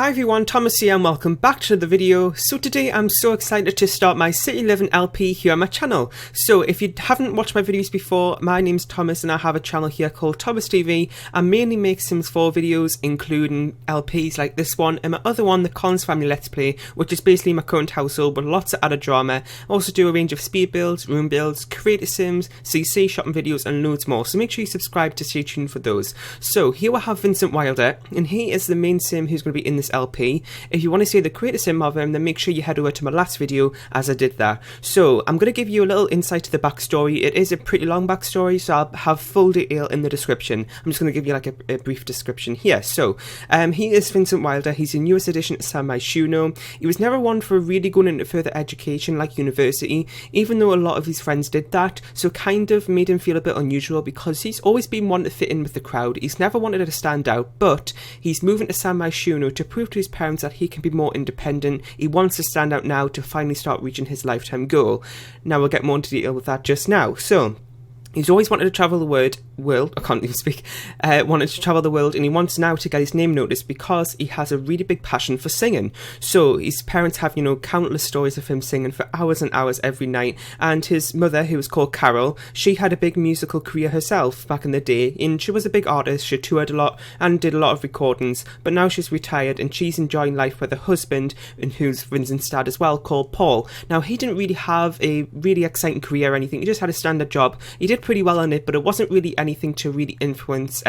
Hi everyone, Thomas here and welcome back to the video. So today I'm so excited to start my City Living LP here on my channel. So if you haven't watched my videos before, my name's Thomas and I have a channel here called Thomas TV. I mainly make Sims 4 videos, including LPs like this one and my other one, the Collins Family Let's Play, which is basically my current household with lots of added drama. I also do a range of speed builds, room builds, creator Sims, CC shopping videos and loads more, so make sure you subscribe to stay tuned for those. So here I have Vincent Wilder and he is the main Sim who's going to be in this LP. If you want to see the creator Sim of him, then make sure you head over to my last video as I did that. So I'm going to give you a little insight to the backstory. It is a pretty long backstory, so I'll have full detail in the description. I'm just going to give you like a brief description here. So he is Vincent Wilder. He's the newest addition to San Myshuno. He was never one for really going into further education like university, even though a lot of his friends did that, so kind of made him feel a bit unusual because he's always been wanting to fit in with the crowd. He's never wanted to stand out, but he's moving to San Myshuno to prove to his parents that he can be more independent. He wants to stand out now to finally start reaching his lifetime goal. Now we'll get more into detail with that just now. So he's always wanted to travel the world, I can't even speak, wanted to travel the world, and he wants now to get his name noticed because he has a really big passion for singing. So his parents have, countless stories of him singing for hours and hours every night, and his mother, who was called Carol, she had a big musical career herself back in the day, and she was a big artist. She toured a lot and did a lot of recordings, but now she's retired and she's enjoying life with her husband, and who's Vincent's dad as well, called Paul. Now he didn't really have a really exciting career or anything, he just had a standard job. He did pretty well on it, but it wasn't really anything to really influence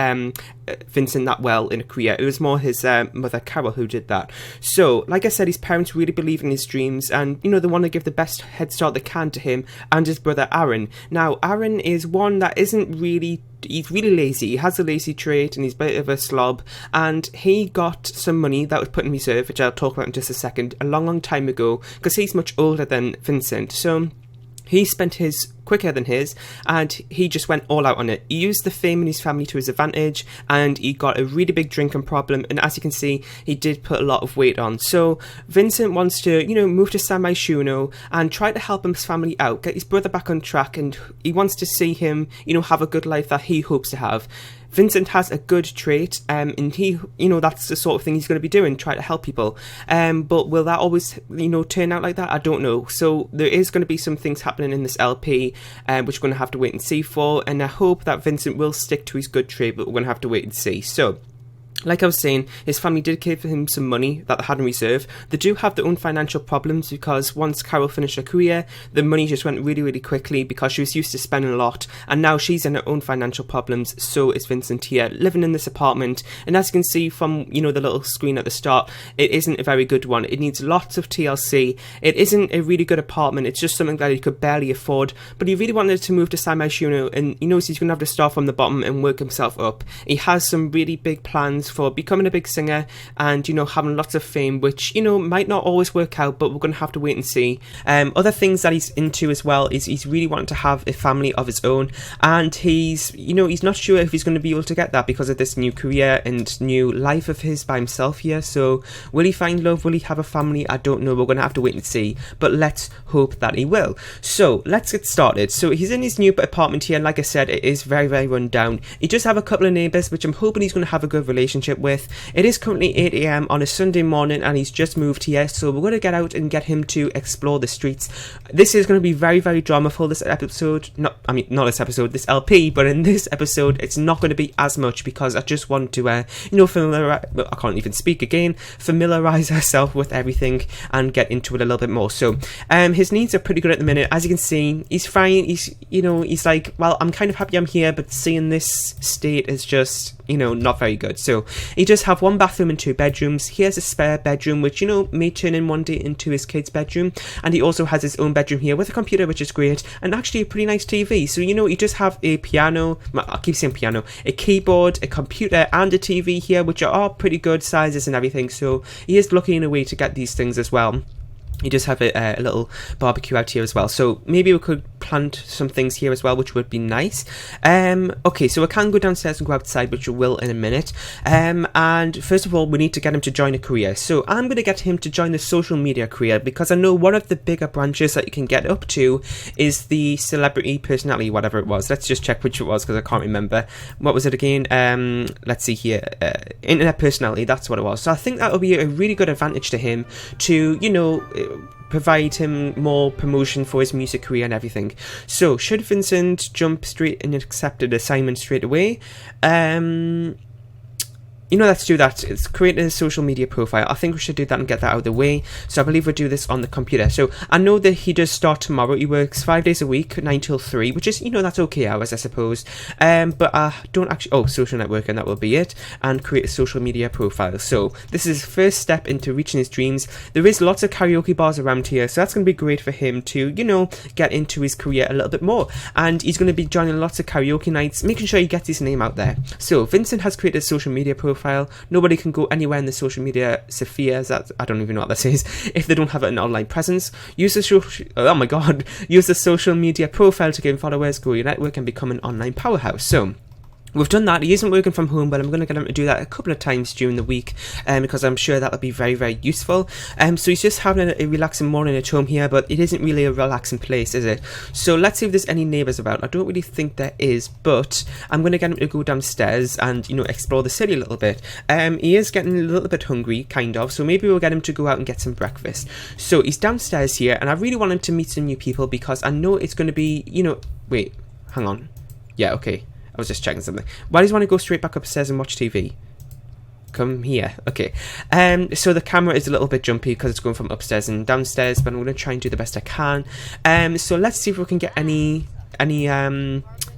Vincent that well in a career. It was more his mother Carol who did that. So like I said, his parents really believe in his dreams, and they want to give the best head start they can to him and his brother Aaron. Now Aaron is one that isn't really, he's really lazy. He has a lazy trait and he's a bit of a slob, and he got some money that was put in reserve, which I'll talk about in just a second, a long time ago, because he's much older than Vincent. So he spent his quicker than his, and he just went all out on it. He used the fame in his family to his advantage, and he got a really big drinking problem, and as you can see, he did put a lot of weight on. So Vincent wants to, move to San Myshuno and try to help his family out, get his brother back on track, and he wants to see him, have a good life that he hopes to have. Vincent has a good trait, and he, that's the sort of thing he's going to be doing, try to help people. But will that always, turn out like that? I don't know. So there is going to be some things happening in this LP, which we're going to have to wait and see for. And I hope that Vincent will stick to his good trait, but we're going to have to wait and see. So like I was saying, his family did give him some money that they had in reserve. They do have their own financial problems because once Carol finished her career, the money just went really, really quickly because she was used to spending a lot, and now she's in her own financial problems. So is Vincent here, living in this apartment, and as you can see from, the little screen at the start, it isn't a very good one. It needs lots of TLC. It isn't a really good apartment. It's just something that he could barely afford, but he really wanted to move to San Myshuno, and he knows he's going to have to start from the bottom and work himself up. He has some really big plans for becoming a big singer and having lots of fame, which might not always work out, but we're going to have to wait and see. Other things that he's into as well is he's really wanting to have a family of his own, and he's not sure if he's going to be able to get that because of this new career and new life of his by himself here. So will he find love? Will he have a family? I don't know. We're going to have to wait and see, but let's hope that he will. So let's get started. So he's in his new apartment here, and like I said, it is very, very run down. He does have a couple of neighbours, which I'm hoping he's going to have a good relationship with. It is currently 8 AM on a Sunday morning, and he's just moved here, so we're going to get out and get him to explore the streets. This is going to be very, very dramaful, this episode. Not this episode, this LP, but in this episode it's not going to be as much because I just want to I can't even speak again, familiarise ourselves with everything and get into it a little bit more. So his needs are pretty good at the minute. As you can see, he's fine. He's like, well, I'm kind of happy I'm here, but seeing this state is just not very good. So he does have one bathroom and 2 bedrooms. He has a spare bedroom, which may turn in one day into his kid's bedroom, and he also has his own bedroom here with a computer, which is great, and actually a pretty nice TV. So he does have a piano, I keep saying piano, a keyboard, a computer and a TV here, which are all pretty good sizes and everything. So he is lucky in a way to get these things as well. He does have a little barbecue out here as well, so maybe we could plant some things here as well, which would be nice. Okay, so we can go downstairs and go outside, which we will in a minute. And first of all, we need to get him to join a career. So I'm going to get him to join the social media career, because I know one of the bigger branches that you can get up to is the celebrity personality, whatever it was. Let's just check which it was, because I can't remember. What was it again? Let's see here. Internet personality, that's what it was. So I think that will be a really good advantage to him to, you know, provide him more promotion for his music career and everything. So should Vincent jump straight and accept an assignment straight away? You know, let's do that. It's create a social media profile. I think we should do that and get that out of the way. So I believe we'll do this on the computer. So I know that he does start tomorrow. He works 5 days a week, 9 till 3, which is, you know, that's okay hours, I suppose. But I don't actually... Oh, social networking, that will be it. And create a social media profile. So this is first step into reaching his dreams. There is lots of karaoke bars around here, so that's going to be great for him to, you know, get into his career a little bit more. And he's going to be joining lots of karaoke nights, making sure he gets his name out there. So Vincent has created a social media profile. Nobody can go anywhere in the social media spheres, that I don't even know what that is, if they don't have an online presence. Use the social media profile to gain followers, grow your network, and become an online powerhouse. So we've done that. He isn't working from home, but I'm going to get him to do that a couple of times during the week, because I'm sure that'll be very, very useful. So he's just having a relaxing morning at home here, but it isn't really a relaxing place, is it? So let's see if there's any neighbours about. I don't really think there is, but I'm going to get him to go downstairs and, you know, explore the city a little bit. He is getting a little bit hungry, kind of, so maybe we'll get him to go out and get some breakfast. So he's downstairs here, and I really want him to meet some new people, because I know it's going to be, you know... Wait, hang on. Yeah, okay. I was just checking something. Why does he want to go straight back upstairs and watch TV? Come here. Okay. So the camera is a little bit jumpy because it's going from upstairs and downstairs, but I'm going to try and do the best I can. So let's see if we can get any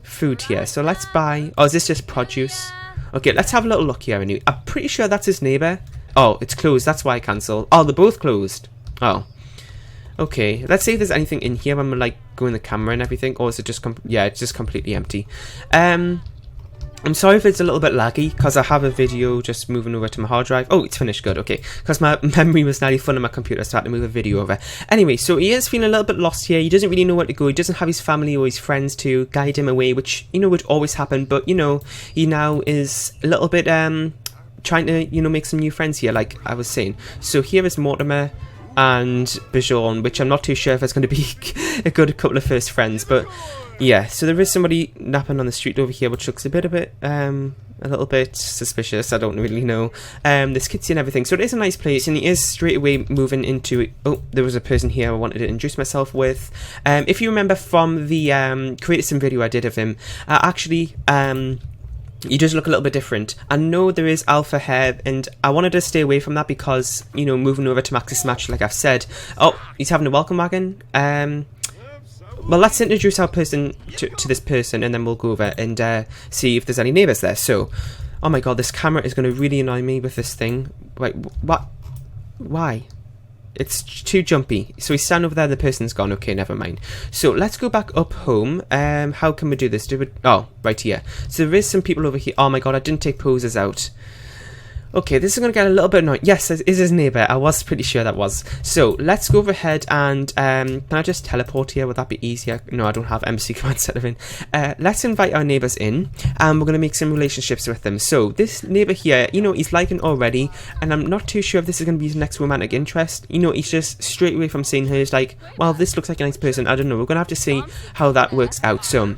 food here. So let's buy... Oh, is this just produce? Okay, let's have a little look here anyway. I'm pretty sure that's his neighbour. Oh, it's closed. That's why I cancelled. Oh, they're both closed. Oh. Okay, let's see if there's anything in here when we're like going the camera and everything, or is it just yeah, it's just completely empty. I'm sorry if it's a little bit laggy, because I have a video just moving over to my hard drive. Oh, it's finished, good, okay, because my memory was nearly full on my computer, so I had to move a video over. Anyway, so he is feeling a little bit lost here. He doesn't really know where to go. He doesn't have his family or his friends to guide him away, which, you know, would always happen, but, you know, he now is a little bit trying to, you know, make some new friends here, like I was saying. So here is Mortimer and Bijon, which I'm not too sure if it's going to be a good couple of first friends, but yeah. So there is somebody napping on the street over here, which looks a little bit suspicious. I don't really know. There's kids and everything, so it is a nice place, and he is straight away moving into it. Oh, there was a person here I wanted to introduce myself with. If you remember from the created some video I did of him, he does look a little bit different. I know there is alpha hair, and I wanted to stay away from that because, you know, moving over to Max's Match, like I've said. Oh, he's having a welcome wagon. Well, let's introduce our person to this person, and then we'll go over and see if there's any neighbours there. So, oh my god, this camera is going to really annoy me with this thing. Wait, what? Why? It's too jumpy. So he's standing over there, the person's gone. Okay, never mind. So let's go back up home. How can we do this? Oh, right here. So there is some people over here. Oh my god, I didn't take poses out. Okay, this is going to get a little bit annoying. Yes, it is his neighbour. I was pretty sure that was. So, let's go over ahead and, can I just teleport here? Would that be easier? No, I don't have MC command set in. Let's invite our neighbours in, and we're going to make some relationships with them. So, this neighbour here, you know, he's liking already, and I'm not too sure if this is going to be his next romantic interest. You know, he's just straight away from seeing her, he's like, well, this looks like a nice person. I don't know. We're going to have to see how that works out. So,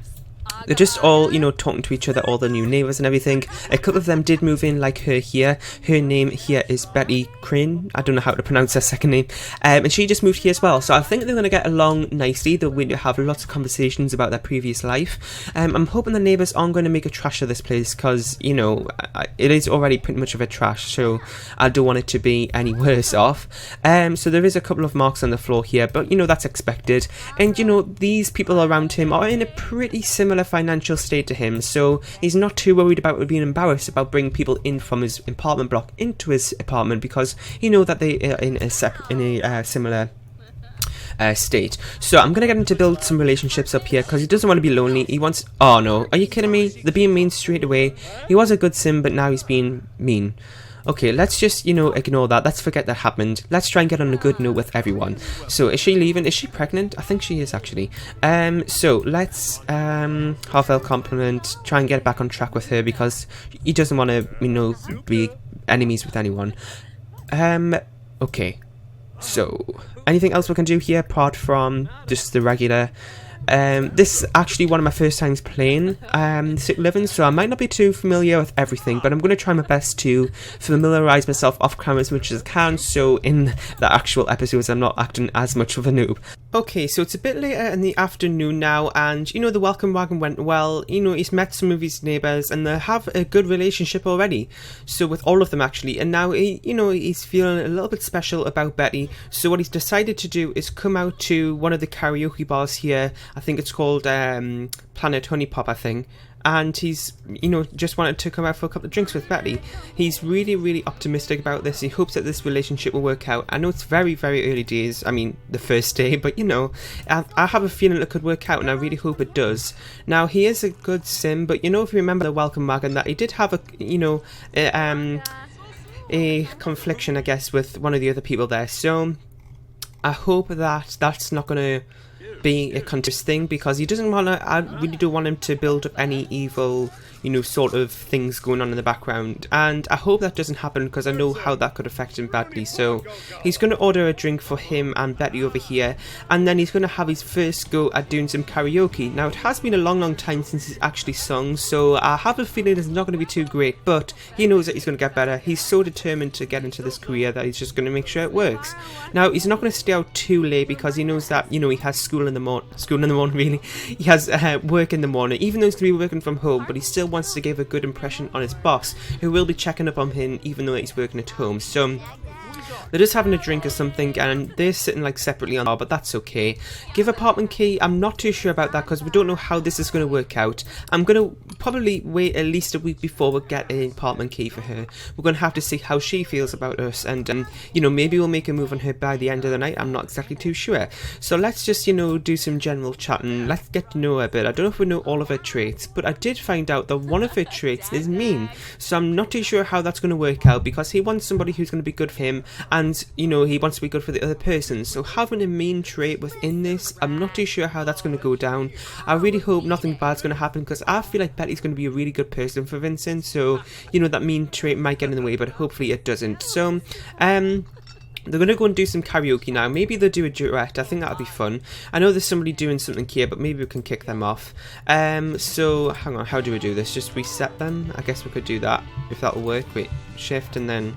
they're just all, you know, talking to each other, all the new neighbours and everything. A couple of them did move in, like her here. Her name here is Betty Crane. I don't know how to pronounce her second name. And she just moved here as well. So I think they're going to get along nicely. They're going to have lots of conversations about their previous life. I'm hoping the neighbours aren't going to make a trash of this place, because, you know, it is already pretty much of a trash. So I don't want it to be any worse off. So there is a couple of marks on the floor here, but, you know, that's expected. And, you know, these people around him are in a pretty similar financial state to him, so he's not too worried about being embarrassed about bringing people in from his apartment block into his apartment, because he knows that they are in a similar state. So I'm gonna get him to build some relationships up here, because he doesn't want to be lonely. He wants... Oh no, are you kidding me? They're being mean straight away. He was a good sim, but now he's being mean. Okay, let's just, you know, ignore that. Let's forget that happened. Let's try and get on a good note with everyone. So, is she leaving? Is she pregnant? I think she is, actually. So, let's, heartfelt compliment, try and get back on track with her, because he doesn't want to, you know, be enemies with anyone. Okay. So, anything else we can do here, apart from just the regular... this is actually one of my first times playing City Living, so I might not be too familiar with everything, but I'm going to try my best to familiarise myself off camera as much as I can, so in the actual episodes I'm not acting as much of a noob. Okay, so it's a bit later in the afternoon now, and you know, the welcome wagon went well. You know, he's met some of his neighbours and they have a good relationship already, so with all of them actually, and now he, you know, he's feeling a little bit special about Betty, so what he's decided to do is come out to one of the karaoke bars here. I think it's called Planet Honey Pop, I think. And he's, you know, just wanted to come out for a couple of drinks with Betty. He's really, really optimistic about this. He hopes that this relationship will work out. I know it's very, very early days. I mean, the first day. But, you know, I have a feeling it could work out. And I really hope it does. Now, he is a good sim. But, you know, if you remember the welcome wagon, that he did have a, you know, a confliction, I guess, with one of the other people there. So, I hope that that's not going to be a contest thing, because he doesn't want to, I really don't want him to build up any evil, you know, sort of things going on in the background, and I hope that doesn't happen, because I know how that could affect him badly. So he's going to order a drink for him and Betty over here, and then he's going to have his first go at doing some karaoke. Now, it has been a long time since he's actually sung, so I have a feeling it's not going to be too great, but he knows that he's going to get better. He's so determined to get into this career that he's just going to make sure it works. Now, he's not going to stay out too late, because he knows that, you know, he has school in the morning, really. He has work in the morning, even though he's going to be working from home, but he still wants to give a good impression on his boss, who will be checking up on him even though he's working at home. So they're just having a drink or something, and they're sitting like separately on the bar, but that's okay. Give apartment key, I'm not too sure about that, because we don't know how this is going to work out. I'm going to probably wait at least a week before we get an apartment key for her. We're going to have to see how she feels about us, and you know, maybe we'll make a move on her by the end of the night. I'm not exactly too sure. So let's just, you know, do some general chatting. Let's get to know her a bit. I don't know if we know all of her traits, but I did find out that one of her traits is mean, so I'm not too sure how that's going to work out, because he wants somebody who's going to be good for him, and you know, he wants to be good for the other person. So having a mean trait within this, I'm not too sure how that's going to go down. I really hope nothing bad's going to happen, because I feel like Betty's going to be a really good person for Vincent, so you know, that mean trait might get in the way, but hopefully it doesn't. So they're going to go and do some karaoke now. Maybe they'll do a duet. I think that'll be fun. I know there's somebody doing something here, but maybe we can kick them off. So, hang on, how do we do this? Just reset them? I guess we could do that, if that'll work. Wait, shift and then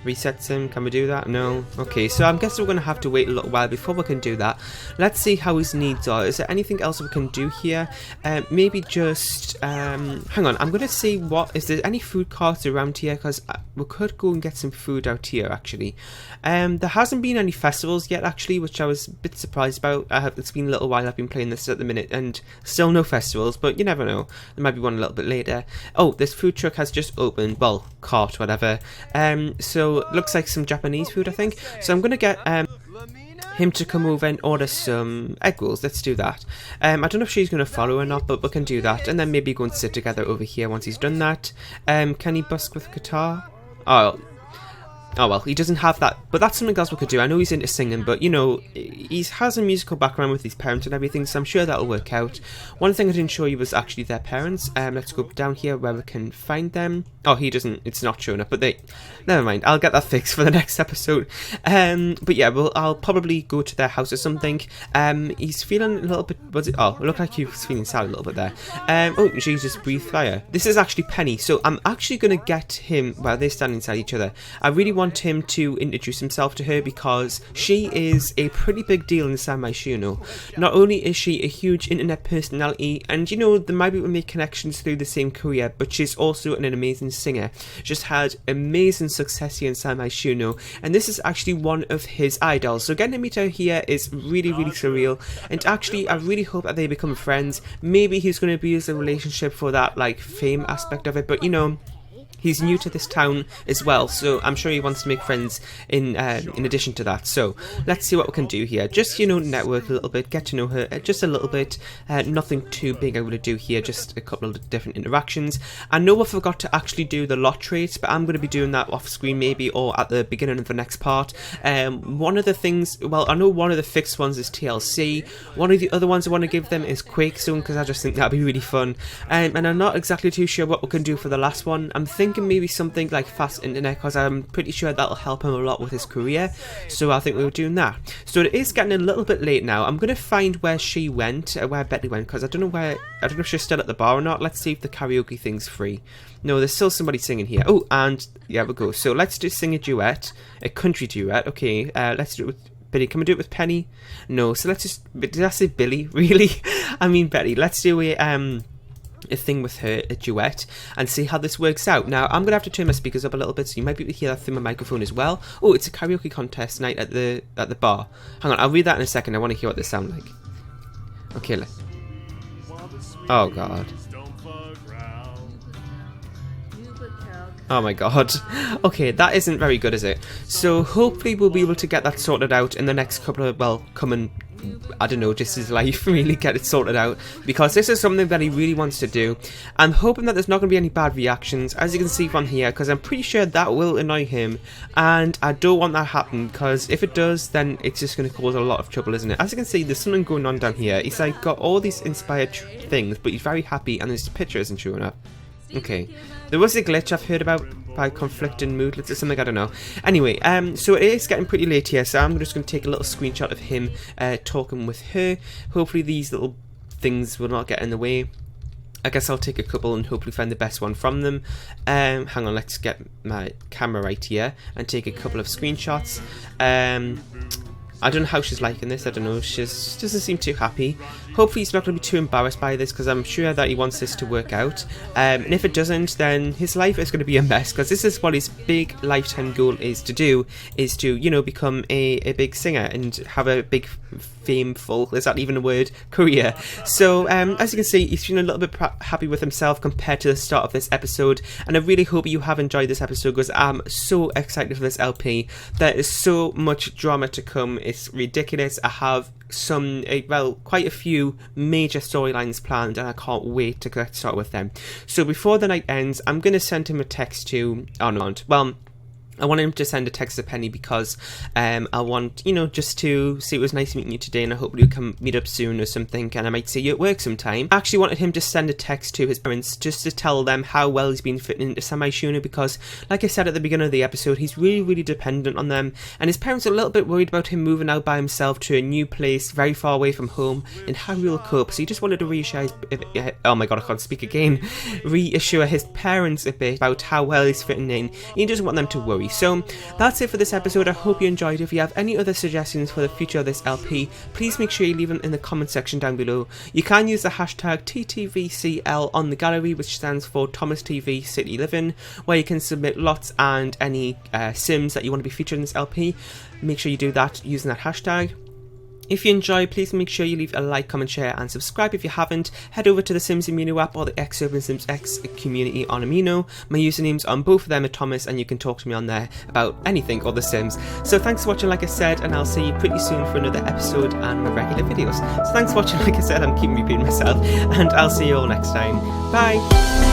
resets him. Can we do that? No. Okay, so I'm guessing we're going to have to wait a little while before we can do that. Let's see how his needs are. Is there anything else we can do here? Maybe just hang on, I'm going to see what is there any food carts around here, because we could go and get some food out here actually. There hasn't been any festivals yet actually, which I was a bit surprised about. It's been a little while I've been playing this at the minute, and still no festivals, but you never know, there might be one a little bit later. Oh, this food truck has just opened, well, cart, whatever. So looks like some Japanese food, I think. So I'm gonna get him to come over and order some egg rolls. Let's do that. I don't know if she's going to follow or not, but we can do that, and then maybe go and sit together over here once he's done that. Can he busk with guitar? Oh well, he doesn't have that, but that's something else we could do. I know he's into singing, but you know, he has a musical background with his parents and everything, so I'm sure that'll work out. One thing I didn't show you was actually their parents. Let's go down here where we can find them. Oh, he doesn't, it's not showing up, but never mind, I'll get that fixed for the next episode. But yeah, I'll probably go to their house or something. He's feeling a little bit, it looked like he was feeling sad a little bit there. Oh, Jesus, breathe fire. This is actually Penny, so I'm actually going to get him, well, they're standing inside each other. I really want him to introduce himself to her, because she is a pretty big deal in San Myshuno. Not only is she a huge internet personality, and you know, there might be make connections through the same career, but she's also an amazing singer. Just had amazing success here in San Myshuno, and this is actually one of his idols. So getting to meet her here is really, really surreal, and actually I really hope that they become friends. Maybe he's going to be as a relationship for that like fame aspect of it, but you know, He's new to this town as well, so I'm sure he wants to make friends in addition to that. So let's see what we can do here. Just, network a little bit, get to know her just a little bit. Nothing too big I would do here, just a couple of different interactions. I know I forgot to actually do the lot traits, but I'm going to be doing that off screen maybe, or at the beginning of the next part. One of the things, well, I know one of the fixed ones is TLC. One of the other ones I want to give them is Quake Zone, because I just think that'd be really fun. And I'm not exactly too sure what we can do for the last one. I'm thinking maybe something like fast internet, because I'm pretty sure that'll help him a lot with his career, so I think we were doing that. So it is getting a little bit late now. I'm going to find where she went, where Betty went, because I don't know if she's still at the bar or not. Let's see if the karaoke thing's free. No, there's still somebody singing here. Oh, and yeah, we go. So let's just sing a duet, a country duet. Okay, let's do it with Billy. Can we do it with Penny? No, so let's just, did I say Billy? Really? I mean Betty. Let's do a thing with her, a duet, and see how this works out. Now, I'm going to have to turn my speakers up a little bit, so you might be able to hear that through my microphone as well. Oh, it's a karaoke contest night at the bar. Hang on, I'll read that in a second. I want to hear what they sound like. Okay, oh god. Oh my god. Okay, that isn't very good, is it? So hopefully we'll be able to get that sorted out in the next couple of, well, coming, I don't know, just his life, really get it sorted out, because this is something that he really wants to do. I'm hoping that there's not going to be any bad reactions, as you can see from here, because I'm pretty sure that will annoy him, and I don't want that to happen, because if it does, then it's just going to cause a lot of trouble, isn't it? As you can see, there's something going on down here. He's like got all these inspired things, but he's very happy, and his picture isn't showing up. Okay, there was a glitch I've heard about by conflicting moodlets or something, I don't know. Anyway, so it is getting pretty late here, so I'm just going to take a little screenshot of him talking with her. Hopefully these little things will not get in the way. I guess I'll take a couple and hopefully find the best one from them. Hang on, let's get my camera right here and take a couple of screenshots. I don't know how she's liking this, I don't know, she doesn't seem too happy. Hopefully he's not going to be too embarrassed by this, because I'm sure that he wants this to work out. And if it doesn't, then his life is going to be a mess, because this is what his big lifetime goal is to do, is to, become a big singer and have a big fameful, is that even a word, career. So as you can see, he's feeling a little bit happy with himself compared to the start of this episode, and I really hope you have enjoyed this episode, because I'm so excited for this LP. There is so much drama to come, it's ridiculous. I have quite a few major storylines planned, and I can't wait to get started with them. So before the night ends, I'm going to send him a text to Arnold. Well, I want him to send a text to Penny, because I want, just to say it was nice meeting you today, and I hope we can meet up soon or something, and I might see you at work sometime. I actually wanted him to send a text to his parents just to tell them how well he's been fitting into San Myshuno, because, like I said at the beginning of the episode, he's really, really dependent on them, and his parents are a little bit worried about him moving out by himself to a new place very far away from home, and how he'll cope. So he just wanted to reassure oh my god, I can't speak again, reassure his parents a bit about how well he's fitting in. He doesn't want them to worry. So that's it for this episode. I hope you enjoyed. If you have any other suggestions for the future of this LP, please make sure you leave them in the comment section down below. You can use the hashtag TTVCL on the gallery, which stands for Thomas TV City Living, where you can submit lots and any Sims that you want to be featured in this LP. Make sure you do that using that hashtag. If you enjoy, please make sure you leave a like, comment, share, and subscribe. If you haven't, head over to the Sims Amino app or the Urban Sims X community on Amino. My usernames on both of them are Thomas, and you can talk to me on there about anything or the Sims. So thanks for watching, like I said, and I'll see you pretty soon for another episode and my regular videos. So thanks for watching, like I said, I'm keeping repeating myself, and I'll see you all next time. Bye!